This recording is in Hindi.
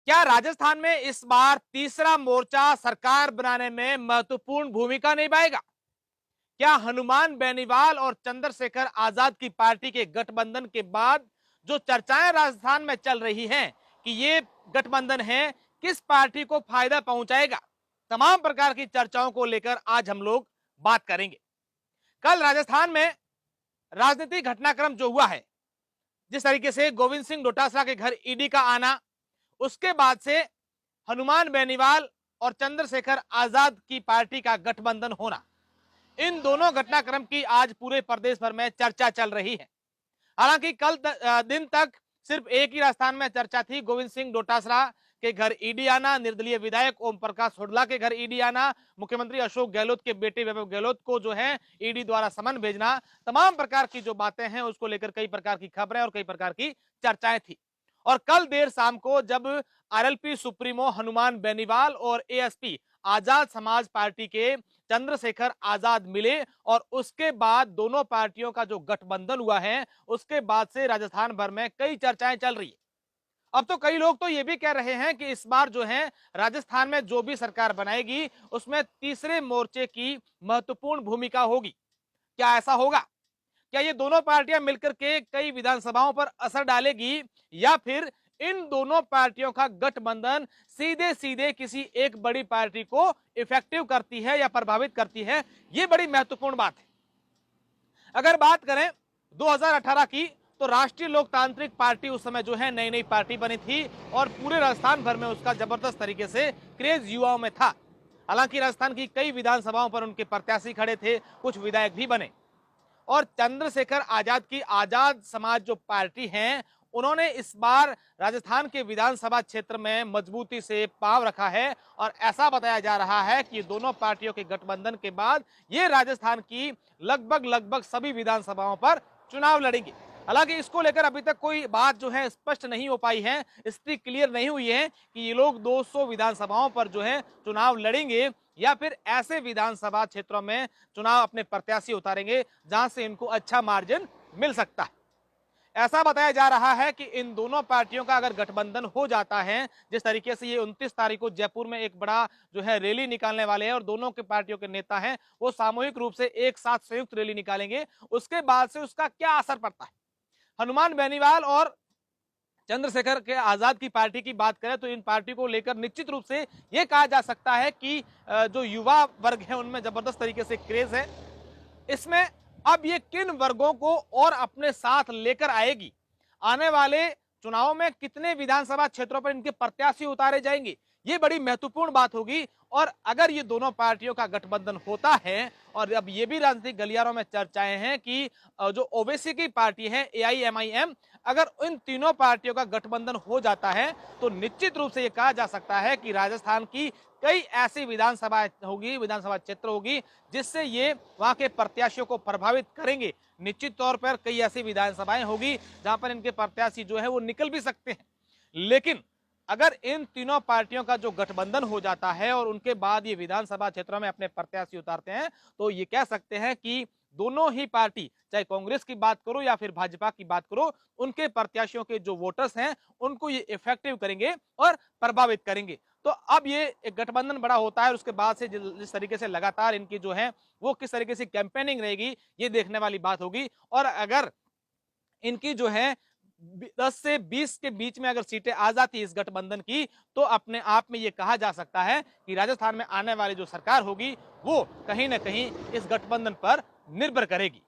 क्या राजस्थान में इस बार तीसरा मोर्चा सरकार बनाने में महत्वपूर्ण भूमिका निभाएगा? क्या हनुमान बेनीवाल और चंद्रशेखर आजाद की पार्टी के गठबंधन के बाद जो चर्चाएं राजस्थान में चल रही हैं कि ये गठबंधन है, किस पार्टी को फायदा पहुंचाएगा? तमाम प्रकार की चर्चाओं को लेकर आज हम लोग बात करेंगे। कल राजस्थान में राजनीतिक घटनाक्रम जो हुआ है, जिस तरीके से गोविंद सिंह डोटासरा के घर ईडी का आना, उसके बाद से हनुमान बेनीवाल और चंद्रशेखर आजाद की पार्टी का गठबंधन होना, इन दोनों घटनाक्रम की आज पूरे प्रदेश भर में चर्चा चल रही है। हालांकि कल दिन तक सिर्फ एक ही राजस्थान में चर्चा थी, गोविंद सिंह डोटासरा के घर ईडी आना, निर्दलीय विधायक ओम प्रकाश हुडला के घर ईडी आना, मुख्यमंत्री अशोक गहलोत के बेटे वैभव गहलोत को जो है ईडी द्वारा समन भेजना, तमाम प्रकार की जो बातें हैं उसको लेकर कई प्रकार की खबरें और कई प्रकार की चर्चाएं थी। और कल देर शाम को जब आरएलपी सुप्रीमो हनुमान बेनीवाल और एएसपी आजाद समाज पार्टी के चंद्रशेखर आजाद मिले और उसके बाद दोनों पार्टियों का जो गठबंधन हुआ है, उसके बाद से राजस्थान भर में कई चर्चाएं चल रही है। अब तो कई लोग तो ये भी कह रहे हैं कि इस बार जो है राजस्थान में जो भी सरकार बनाएगी उसमें तीसरे मोर्चे की महत्वपूर्ण भूमिका होगी। क्या ऐसा होगा? क्या ये दोनों पार्टियां मिलकर के कई विधानसभाओं पर असर डालेगी, या फिर इन दोनों पार्टियों का गठबंधन सीधे सीधे किसी एक बड़ी पार्टी को इफेक्टिव करती है या प्रभावित करती है? ये बड़ी महत्वपूर्ण बात है। अगर बात करें 2018 की, तो राष्ट्रीय लोकतांत्रिक पार्टी उस समय जो है नई नई पार्टी बनी थी और पूरे राजस्थान भर में उसका जबरदस्त तरीके से क्रेज युवाओं में था। हालांकि राजस्थान की कई विधानसभाओं पर उनके प्रत्याशी खड़े थे, कुछ विधायक भी बने। और चंद्रशेखर आजाद की आजाद समाज जो पार्टी है, उन्होंने इस बार राजस्थान के विधानसभा क्षेत्र में मजबूती से पांव रखा है और ऐसा बताया जा रहा है कि दोनों पार्टियों के गठबंधन के बाद ये राजस्थान की लगभग सभी विधानसभाओं पर चुनाव लड़ेंगे। हालांकि इसको लेकर अभी तक कोई बात जो है स्पष्ट नहीं हो पाई है, स्थिति क्लियर नहीं हुई है कि ये लोग 200 विधानसभाओं पर जो है चुनाव लड़ेंगे या फिर ऐसे विधानसभा क्षेत्रों में चुनाव अपने प्रत्याशी उतारेंगे जहां से इनको अच्छा मार्जिन मिल सकता है। ऐसा बताया जा रहा है कि इन दोनों पार्टियों का अगर गठबंधन हो जाता है, जिस तरीके से ये 29 तारीख को जयपुर में एक बड़ा जो है रैली निकालने वाले हैं और दोनों के पार्टियों के नेता हैं वो सामूहिक रूप से एक साथ संयुक्त रैली निकालेंगे, उसके बाद से उसका क्या असर पड़ता है? हनुमान बेनीवाल और चंद्रशेखर के आजाद की पार्टी की बात करें तो इन पार्टी को लेकर निश्चित रूप से यह कहा जा सकता है कि जो युवा वर्ग है उनमें जबरदस्त तरीके से क्रेज है। इसमें अब ये किन वर्गों को और अपने साथ लेकर आएगी, आने वाले चुनाव में कितने विधानसभा क्षेत्रों पर इनके प्रत्याशी उतारे जाएंगे, ये बड़ी महत्वपूर्ण बात होगी। और अगर ये दोनों पार्टियों का गठबंधन होता है, और अब ये भी राजनीतिक गलियारों में चर्चाएं हैं कि जो ओवैसी की पार्टी है एआईएमआईएम, अगर इन तीनों पार्टियों का गठबंधन हो जाता है तो निश्चित रूप से ये कहा जा सकता है कि राजस्थान की कई ऐसी विधानसभा होगी, विधानसभा क्षेत्र होगी जिससे ये वहां के प्रत्याशियों को प्रभावित करेंगे। निश्चित तौर पर कई ऐसी विधानसभाएं होगी जहां पर इनके प्रत्याशी जो है वो निकल भी सकते हैं। लेकिन अगर इन तीनों पार्टियों का जो गठबंधन हो जाता है और उनके बाद ये विधानसभा क्षेत्रों में अपने प्रत्याशी उतारते हैं, तो ये कह सकते हैं कि दोनों ही पार्टी, चाहे कांग्रेस की बात करो या फिर भाजपा की बात करो, उनके प्रत्याशियों के जो वोटर्स हैं उनको ये इफेक्टिव करेंगे और प्रभावित करेंगे। तो अब ये एक गठबंधन बड़ा होता है, उसके बाद से जिस तरीके से लगातार इनकी जो है वो किस तरीके से कैंपेनिंग रहेगी, ये देखने वाली बात होगी। और अगर इनकी जो है 10 से 20 के बीच में अगर सीटें आ जाती इस गठबंधन की, तो अपने आप में ये कहा जा सकता है कि राजस्थान में आने वाली जो सरकार होगी वो कहीं ना कहीं इस गठबंधन पर निर्भर करेगी।